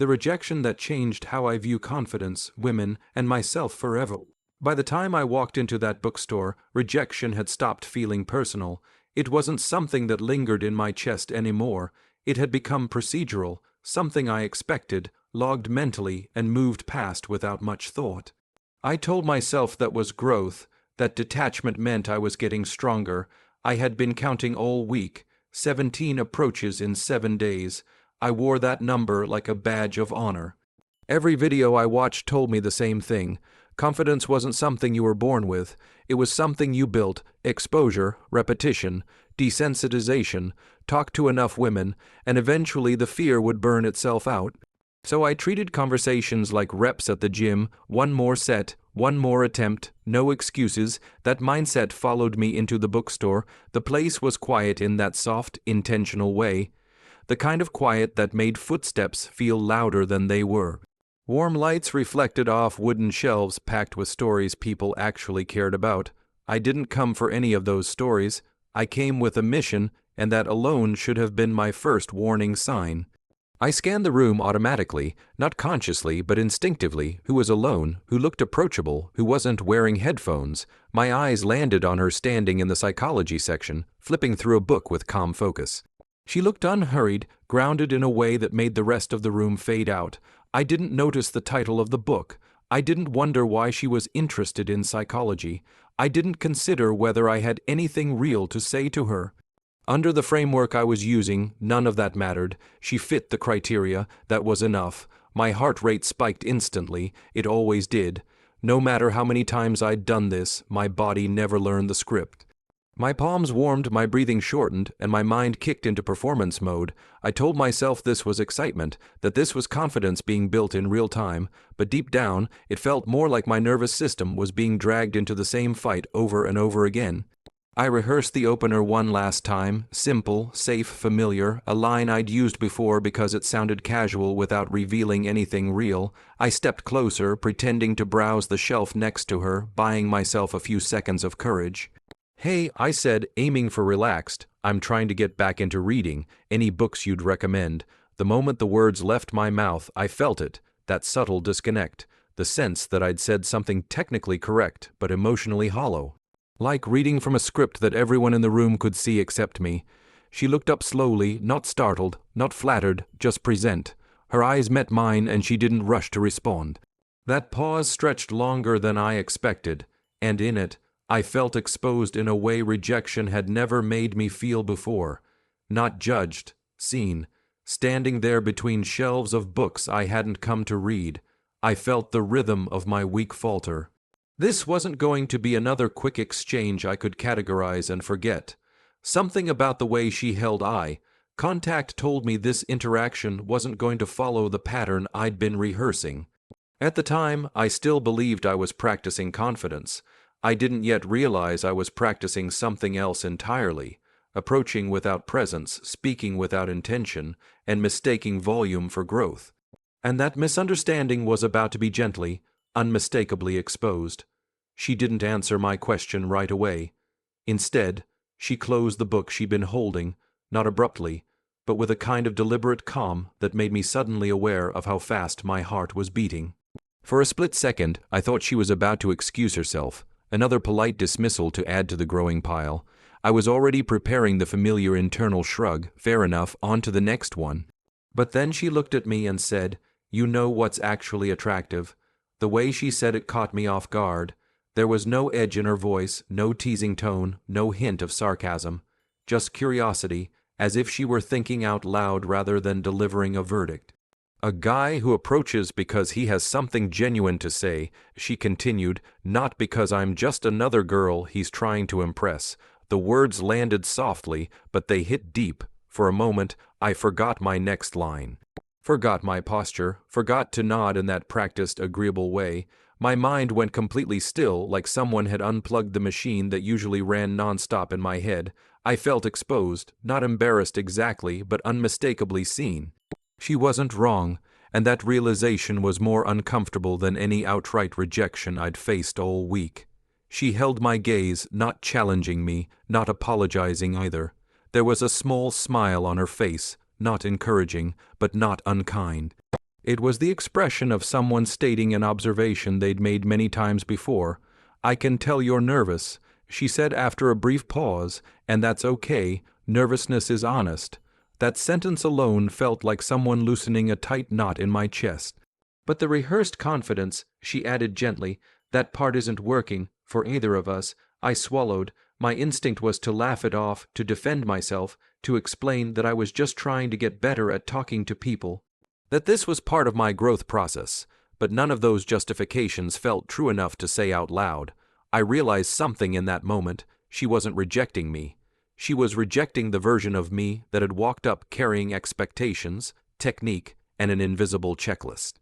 The rejection that changed how I view confidence, women, and myself forever. By the time I walked into that bookstore, rejection had stopped feeling personal. It wasn't something that lingered in my chest anymore. It had become procedural, something I expected, logged mentally, and moved past without much thought. I told myself that was growth, that detachment meant I was getting stronger. I had been counting all week, 17 approaches in 7 days. I wore that number like a badge of honor. Every video I watched told me the same thing. Confidence wasn't something you were born with. It was something you built. Exposure, repetition, desensitization, talk to enough women, and eventually the fear would burn itself out. So I treated conversations like reps at the gym, one more set, one more attempt, no excuses. That mindset followed me into the bookstore. The place was quiet in that soft, intentional way. The kind of quiet that made footsteps feel louder than they were. Warm lights reflected off wooden shelves packed with stories people actually cared about. I didn't come for any of those stories. I came with a mission, and that alone should have been my first warning sign. I scanned the room automatically, not consciously but instinctively. Who was alone, who looked approachable, who wasn't wearing headphones. My eyes landed on her standing in the psychology section, flipping through a book with calm focus. She looked unhurried, grounded in a way that made the rest of the room fade out. I didn't notice the title of the book. I didn't wonder why she was interested in psychology. I didn't consider whether I had anything real to say to her. Under the framework I was using, none of that mattered. She fit the criteria. That was enough. My heart rate spiked instantly. It always did. No matter how many times I'd done this, my body never learned the script. My palms warmed, my breathing shortened, and my mind kicked into performance mode. I told myself this was excitement, that this was confidence being built in real time, but deep down, it felt more like my nervous system was being dragged into the same fight over and over again. I rehearsed the opener one last time, simple, safe, familiar, a line I'd used before because it sounded casual without revealing anything real. I stepped closer, pretending to browse the shelf next to her, buying myself a few seconds of courage. "Hey," I said, aiming for relaxed. "I'm trying to get back into reading. Any books you'd recommend?" The moment the words left my mouth, I felt it, that subtle disconnect, the sense that I'd said something technically correct, but emotionally hollow. Like reading from a script that everyone in the room could see except me. She looked up slowly, not startled, not flattered, just present. Her eyes met mine and she didn't rush to respond. That pause stretched longer than I expected, and in it, I felt exposed in a way rejection had never made me feel before. Not judged, seen, standing there between shelves of books I hadn't come to read. I felt the rhythm of my weak falter. This wasn't going to be another quick exchange I could categorize and forget. Something about the way she held eye contact told me this interaction wasn't going to follow the pattern I'd been rehearsing. At the time, I still believed I was practicing confidence. I didn't yet realize I was practicing something else entirely, approaching without presence, speaking without intention, and mistaking volume for growth. And that misunderstanding was about to be gently, unmistakably exposed. She didn't answer my question right away. Instead, she closed the book she'd been holding, not abruptly, but with a kind of deliberate calm that made me suddenly aware of how fast my heart was beating. For a split second, I thought she was about to excuse herself, another polite dismissal to add to the growing pile. I was already preparing the familiar internal shrug, fair enough, on to the next one. But then she looked at me and said, "You know what's actually attractive." The way she said it caught me off guard. There was no edge in her voice, no teasing tone, no hint of sarcasm. Just curiosity, as if she were thinking out loud rather than delivering a verdict. "A guy who approaches because he has something genuine to say," she continued, "not because I'm just another girl he's trying to impress." The words landed softly, but they hit deep. For a moment, I forgot my next line. Forgot my posture, forgot to nod in that practiced, agreeable way. My mind went completely still, like someone had unplugged the machine that usually ran nonstop in my head. I felt exposed, not embarrassed exactly, but unmistakably seen. She wasn't wrong, and that realization was more uncomfortable than any outright rejection I'd faced all week. She held my gaze, not challenging me, not apologizing either. There was a small smile on her face, not encouraging, but not unkind. It was the expression of someone stating an observation they'd made many times before. "I can tell you're nervous," she said after a brief pause, "and that's okay. Nervousness is honest." That sentence alone felt like someone loosening a tight knot in my chest. "But the rehearsed confidence," she added gently, "that part isn't working, for either of us." I swallowed. My instinct was to laugh it off, to defend myself, to explain that I was just trying to get better at talking to people, that this was part of my growth process, but none of those justifications felt true enough to say out loud. I realized something in that moment. She wasn't rejecting me. She was rejecting the version of me that had walked up carrying expectations, technique, and an invisible checklist.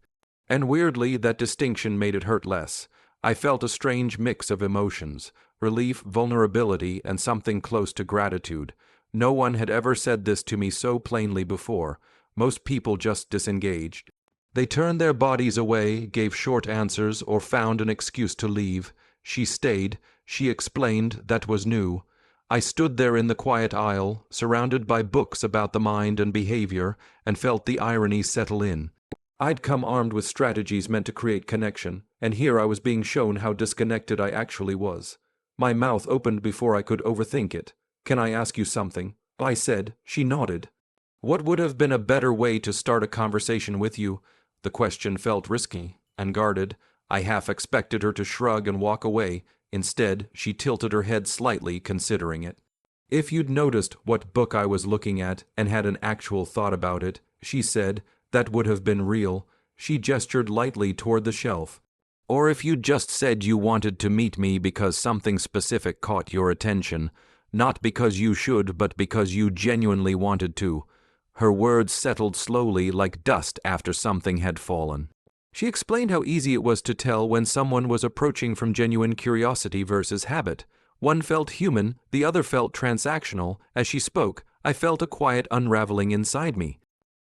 And weirdly, that distinction made it hurt less. I felt a strange mix of emotions, relief, vulnerability, and something close to gratitude. No one had ever said this to me so plainly before. Most people just disengaged. They turned their bodies away, gave short answers, or found an excuse to leave. She stayed. She explained. That was new. I stood there in the quiet aisle, surrounded by books about the mind and behavior, and felt the irony settle in. I'd come armed with strategies meant to create connection, and here I was being shown how disconnected I actually was. My mouth opened before I could overthink it. "Can I ask you something?" I said. She nodded. "What would have been a better way to start a conversation with you?" The question felt risky and guarded. I half expected her to shrug and walk away. Instead, she tilted her head slightly, considering it. "If you'd noticed what book I was looking at and had an actual thought about it," she said, "that would have been real." She gestured lightly toward the shelf. "Or if you'd just said you wanted to meet me because something specific caught your attention, not because you should, but because you genuinely wanted to." Her words settled slowly like dust after something had fallen. She explained how easy it was to tell when someone was approaching from genuine curiosity versus habit. One felt human, the other felt transactional. As she spoke, I felt a quiet unraveling inside me.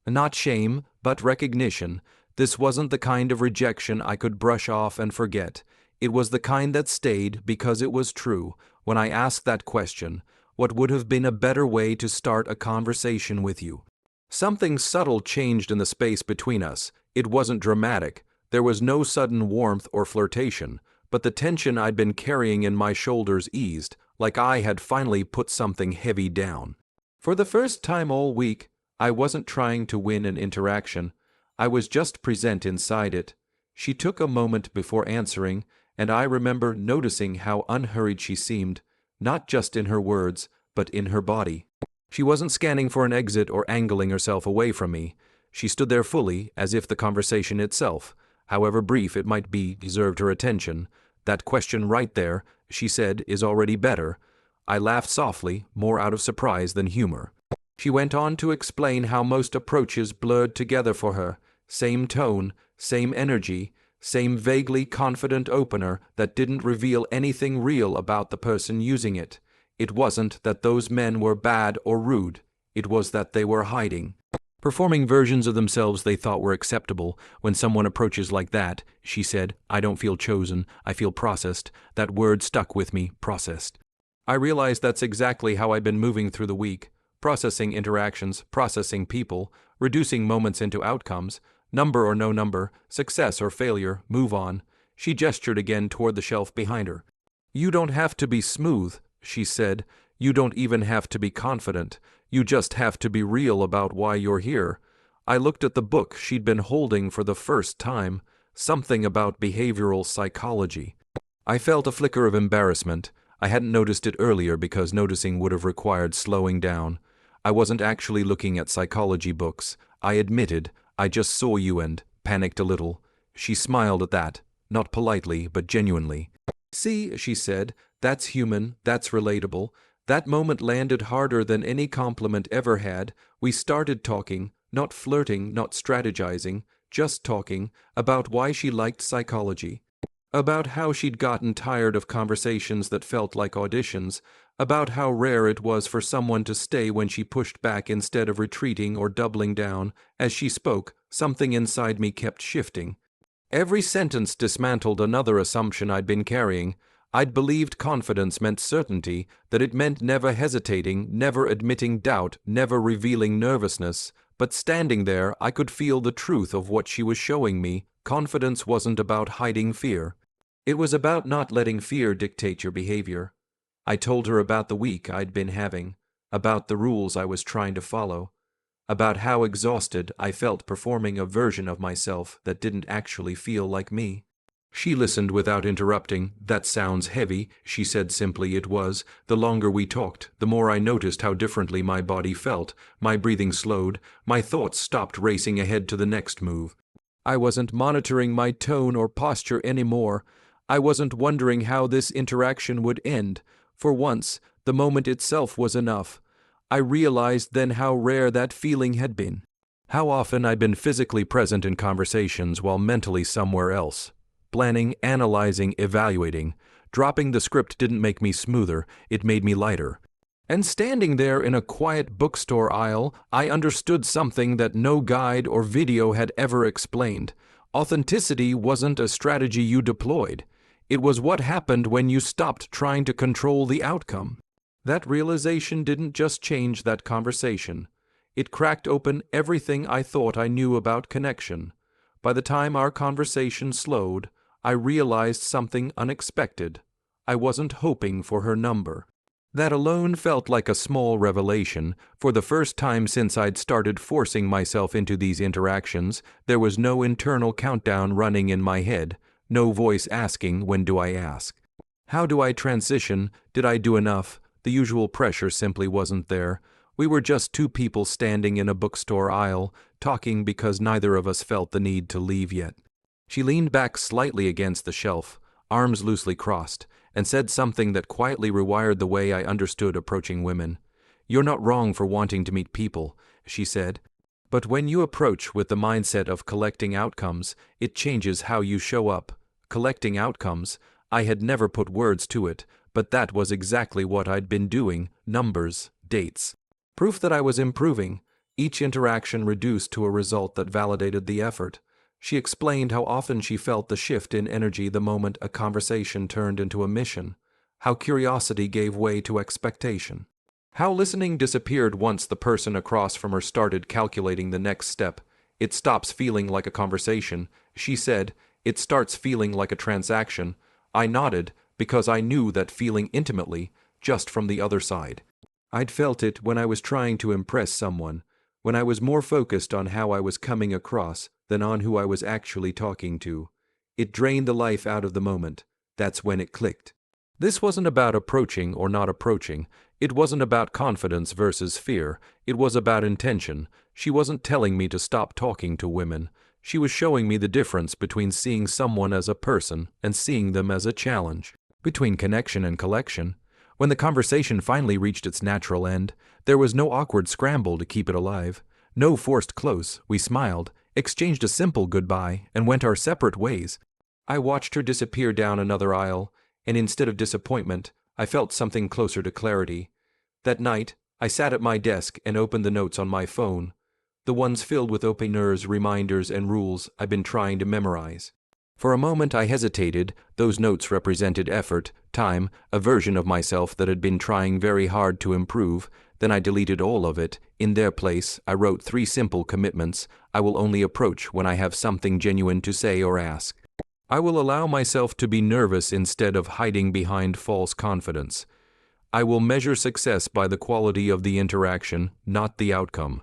Not shame, but recognition. This wasn't the kind of rejection I could brush off and forget. It was the kind that stayed because it was true. When I asked that question, what would have been a better way to start a conversation with you? Something subtle changed in the space between us. It wasn't dramatic. There was no sudden warmth or flirtation, but the tension I'd been carrying in my shoulders eased, like I had finally put something heavy down. For the first time all week, I wasn't trying to win an interaction. I was just present inside it. She took a moment before answering, and I remember noticing how unhurried she seemed, not just in her words, but in her body. She wasn't scanning for an exit or angling herself away from me. She stood there fully, as if the conversation itself, however brief it might be, deserved her attention. "That question right there," she said, "is already better." I laughed softly, more out of surprise than humor. She went on to explain how most approaches blurred together for her. Same tone, same energy, same vaguely confident opener that didn't reveal anything real about the person using it. It wasn't that those men were bad or rude. It was that they were hiding, performing versions of themselves they thought were acceptable. "When someone approaches like that," she said, "I don't feel chosen, I feel processed." That word stuck with me, processed. I realized that's exactly how I'd been moving through the week. Processing interactions, processing people, reducing moments into outcomes, number or no number, success or failure, move on. She gestured again toward the shelf behind her. "You don't have to be smooth," she said. "You don't even have to be confident. You just have to be real about why you're here." I looked at the book she'd been holding for the first time, something about behavioral psychology. I felt a flicker of embarrassment. I hadn't noticed it earlier because noticing would have required slowing down. I wasn't actually looking at psychology books. I admitted. I just saw you and panicked a little. She smiled at that, not politely, but genuinely. "See," she said, "that's human, that's relatable." That moment landed harder than any compliment ever had. We started talking, not flirting, not strategizing, just talking about why she liked psychology, about how she'd gotten tired of conversations that felt like auditions, about how rare it was for someone to stay when she pushed back instead of retreating or doubling down. As she spoke, something inside me kept shifting. Every sentence dismantled another assumption I'd been carrying. I'd believed confidence meant certainty, that it meant never hesitating, never admitting doubt, never revealing nervousness. But standing there, I could feel the truth of what she was showing me. Confidence wasn't about hiding fear. It was about not letting fear dictate your behavior. I told her about the week I'd been having, about the rules I was trying to follow, about how exhausted I felt performing a version of myself that didn't actually feel like me. She listened without interrupting. "That sounds heavy," she said simply. It was. The longer we talked, the more I noticed how differently my body felt. My breathing slowed. My thoughts stopped racing ahead to the next move. I wasn't monitoring my tone or posture anymore. I wasn't wondering how this interaction would end. For once, the moment itself was enough. I realized then how rare that feeling had been. How often I'd been physically present in conversations while mentally somewhere else. Planning, analyzing, evaluating. Dropping the script didn't make me smoother, it made me lighter. And standing there in a quiet bookstore aisle, I understood something that no guide or video had ever explained. Authenticity wasn't a strategy you deployed. It was what happened when you stopped trying to control the outcome. That realization didn't just change that conversation. It cracked open everything I thought I knew about connection. By the time our conversation slowed, I realized something unexpected. I wasn't hoping for her number. That alone felt like a small revelation. For the first time since I'd started forcing myself into these interactions, there was no internal countdown running in my head, no voice asking, "When do I ask? How do I transition? Did I do enough?" The usual pressure simply wasn't there. We were just two people standing in a bookstore aisle, talking because neither of us felt the need to leave yet. She leaned back slightly against the shelf, arms loosely crossed, and said something that quietly rewired the way I understood approaching women. "You're not wrong for wanting to meet people," she said. "But when you approach with the mindset of collecting outcomes, it changes how you show up." Collecting outcomes. I had never put words to it, but that was exactly what I'd been doing. Numbers, dates. Proof that I was improving. Each interaction reduced to a result that validated the effort. She explained how often she felt the shift in energy the moment a conversation turned into a mission, how curiosity gave way to expectation, how listening disappeared once the person across from her started calculating the next step. "It stops feeling like a conversation," she said. "It starts feeling like a transaction." I nodded, because I knew that feeling intimately, just from the other side. I'd felt it when I was trying to impress someone, when I was more focused on how I was coming across than on who I was actually talking to. It drained the life out of the moment. That's when it clicked. This wasn't about approaching or not approaching. It wasn't about confidence versus fear. It was about intention. She wasn't telling me to stop talking to women. She was showing me the difference between seeing someone as a person and seeing them as a challenge, between connection and collection. When the conversation finally reached its natural end, there was no awkward scramble to keep it alive. No forced close. We smiled, exchanged a simple goodbye, and went our separate ways. I watched her disappear down another aisle, and instead of disappointment, I felt something closer to clarity. That night, I sat at my desk and opened the notes on my phone, the ones filled with openers, reminders, and rules I've been trying to memorize. For a moment I hesitated. Those notes represented effort, time, a version of myself that had been trying very hard to improve. Then I deleted all of it. In their place, I wrote 3 simple commitments. I will only approach when I have something genuine to say or ask. I will allow myself to be nervous instead of hiding behind false confidence. I will measure success by the quality of the interaction, not the outcome.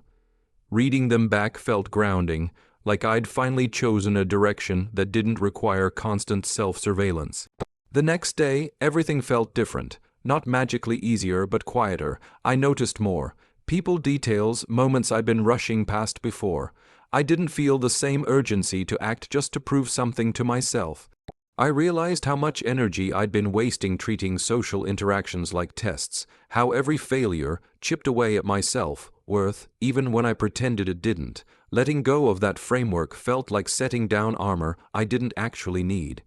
Reading them back felt grounding, like I'd finally chosen a direction that didn't require constant self-surveillance. The next day, everything felt different. Not magically easier, but quieter. I noticed more. People, details, moments I'd been rushing past before. I didn't feel the same urgency to act just to prove something to myself. I realized how much energy I'd been wasting treating social interactions like tests, how every failure chipped away at my self-worth, even when I pretended it didn't. Letting go of that framework felt like setting down armor I didn't actually need.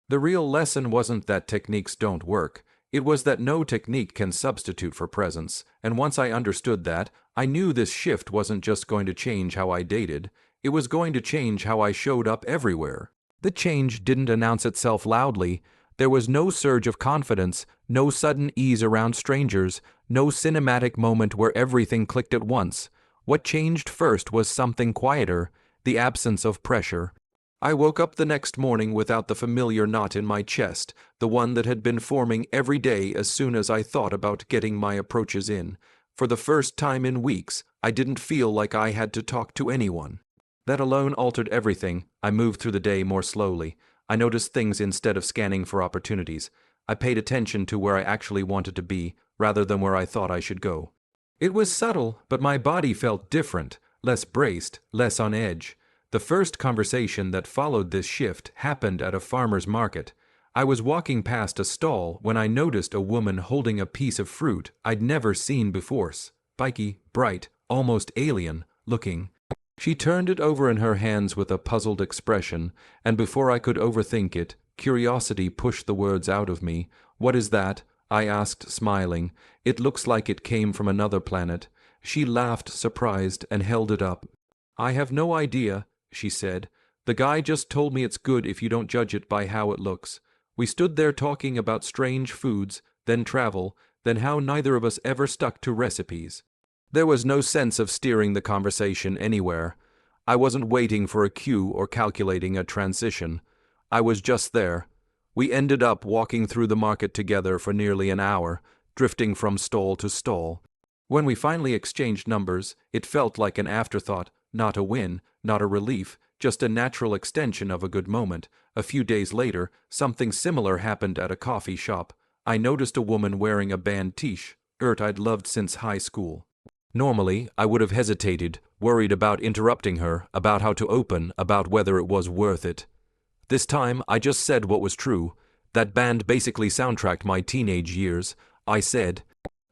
The real lesson wasn't that techniques don't work. It was that no technique can substitute for presence, and once I understood that, I knew this shift wasn't just going to change how I dated, it was going to change how I showed up everywhere. The change didn't announce itself loudly. There was no surge of confidence, no sudden ease around strangers, no cinematic moment where everything clicked at once. What changed first was something quieter, the absence of pressure. I woke up the next morning without the familiar knot in my chest, the one that had been forming every day as soon as I thought about getting my approaches in. For the first time in weeks, I didn't feel like I had to talk to anyone. That alone altered everything. I moved through the day more slowly. I noticed things instead of scanning for opportunities. I paid attention to where I actually wanted to be, rather than where I thought I should go. It was subtle, but my body felt different, less braced, less on edge. The first conversation that followed this shift happened at a farmer's market. I was walking past a stall when I noticed a woman holding a piece of fruit I'd never seen before. Spiky, bright, almost alien looking. She turned it over in her hands with a puzzled expression, and before I could overthink it, curiosity pushed the words out of me. "What is that?" I asked, smiling. "It looks like it came from another planet." She laughed, surprised, and held it up. "I have no idea," she said. "The guy just told me it's good if you don't judge it by how it looks." We stood there talking about strange foods, then travel, then how neither of us ever stuck to recipes. There was no sense of steering the conversation anywhere. I wasn't waiting for a cue or calculating a transition. I was just there. We ended up walking through the market together for nearly an hour, drifting from stall to stall. When we finally exchanged numbers, it felt like an afterthought, not a win, not a relief, just a natural extension of a good moment. A few days later, something similar happened at a coffee shop. I noticed a woman wearing a band t-shirt I'd loved since high school. Normally, I would have hesitated, worried about interrupting her, about how to open, about whether it was worth it. This time, I just said what was true. "That band basically soundtracked my teenage years," I said.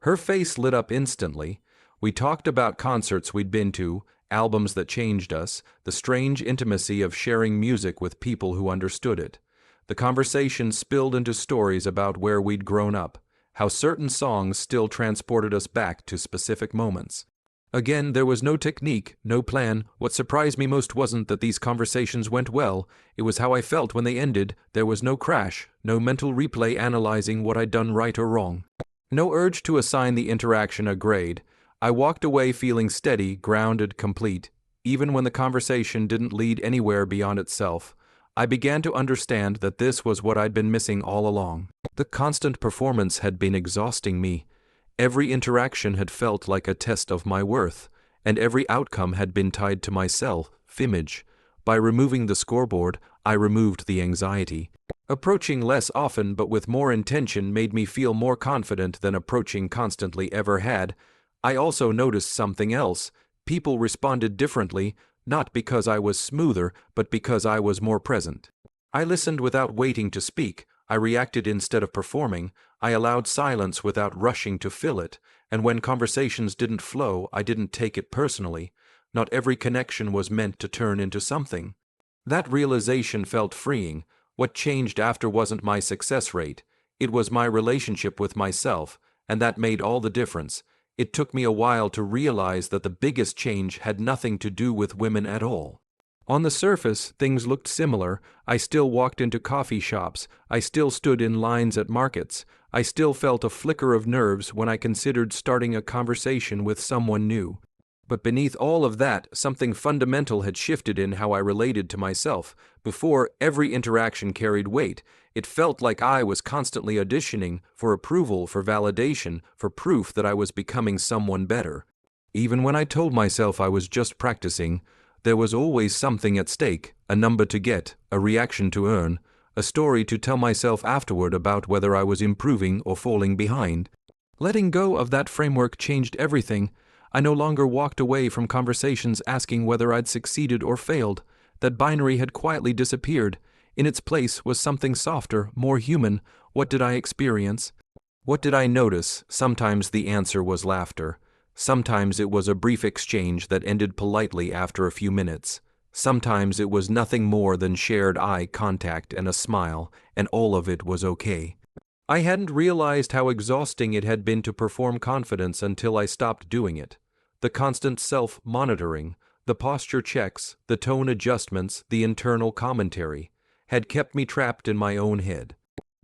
Her face lit up instantly. We talked about concerts we'd been to, albums that changed us, the strange intimacy of sharing music with people who understood it. The conversation spilled into stories about where we'd grown up, how certain songs still transported us back to specific moments. Again, there was no technique, no plan. What surprised me most wasn't that these conversations went well. It was how I felt when they ended. There was no crash, no mental replay analyzing what I'd done right or wrong. No urge to assign the interaction a grade. I walked away feeling steady, grounded, complete. Even when the conversation didn't lead anywhere beyond itself, I began to understand that this was what I'd been missing all along. The constant performance had been exhausting me. Every interaction had felt like a test of my worth, and every outcome had been tied to my self-image. By removing the scoreboard, I removed the anxiety. Approaching less often but with more intention made me feel more confident than approaching constantly ever had. I also noticed something else. People responded differently, not because I was smoother, but because I was more present. I listened without waiting to speak. I reacted instead of performing. I allowed silence without rushing to fill it. And when conversations didn't flow, I didn't take it personally. Not every connection was meant to turn into something. That realization felt freeing. What changed after wasn't my success rate. It was my relationship with myself, and that made all the difference. It took me a while to realize that the biggest change had nothing to do with women at all. On the surface, things looked similar. I still walked into coffee shops. I still stood in lines at markets. I still felt a flicker of nerves when I considered starting a conversation with someone new. But beneath all of that, something fundamental had shifted in how I related to myself. Before, every interaction carried weight. It felt like I was constantly auditioning for approval, for validation, for proof that I was becoming someone better. Even when I told myself I was just practicing, there was always something at stake, a number to get, a reaction to earn, a story to tell myself afterward about whether I was improving or falling behind. Letting go of that framework changed everything. I no longer walked away from conversations asking whether I'd succeeded or failed. That binary had quietly disappeared. In its place was something softer, more human. What did I experience? What did I notice? Sometimes the answer was laughter. Sometimes it was a brief exchange that ended politely after a few minutes. Sometimes it was nothing more than shared eye contact and a smile, and all of it was okay. I hadn't realized how exhausting it had been to perform confidence until I stopped doing it. The constant self-monitoring, the posture checks, the tone adjustments, the internal commentary, had kept me trapped in my own head.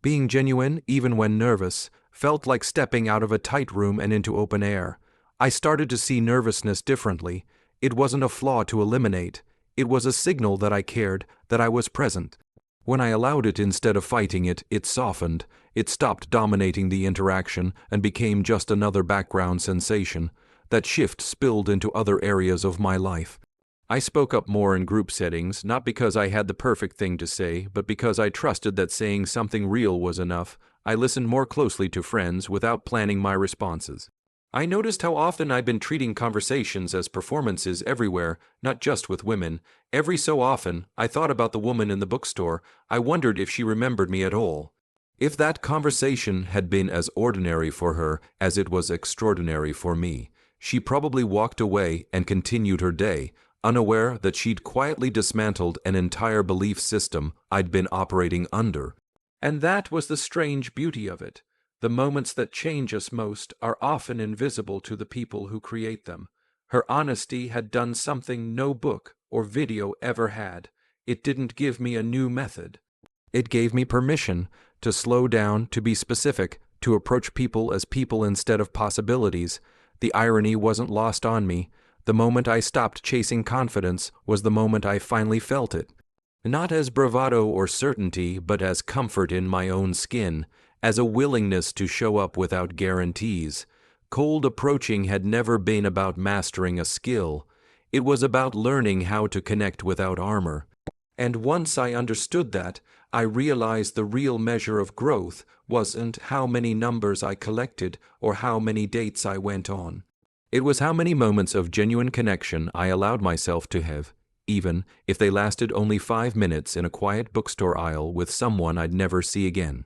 Being genuine, even when nervous, felt like stepping out of a tight room and into open air. I started to see nervousness differently. It wasn't a flaw to eliminate. It was a signal that I cared, that I was present. When I allowed it instead of fighting it, it softened. It stopped dominating the interaction and became just another background sensation. That shift spilled into other areas of my life. I spoke up more in group settings, not because I had the perfect thing to say, but because I trusted that saying something real was enough. I listened more closely to friends without planning my responses. I noticed how often I'd been treating conversations as performances everywhere, not just with women. Every so often, I thought about the woman in the bookstore. I wondered if she remembered me at all. If that conversation had been as ordinary for her as it was extraordinary for me, she probably walked away and continued her day, unaware that she'd quietly dismantled an entire belief system I'd been operating under. And that was the strange beauty of it. The moments that change us most are often invisible to the people who create them. Her honesty had done something no book or video ever had. It didn't give me a new method. It gave me permission to slow down, to be specific, to approach people as people instead of possibilities. The irony wasn't lost on me. The moment I stopped chasing confidence was the moment I finally felt it. Not as bravado or certainty, but as comfort in my own skin, as a willingness to show up without guarantees. Cold approaching had never been about mastering a skill. It was about learning how to connect without armor. And once I understood that, I realized the real measure of growth wasn't how many numbers I collected or how many dates I went on. It was how many moments of genuine connection I allowed myself to have, even if they lasted only 5 minutes in a quiet bookstore aisle with someone I'd never see again.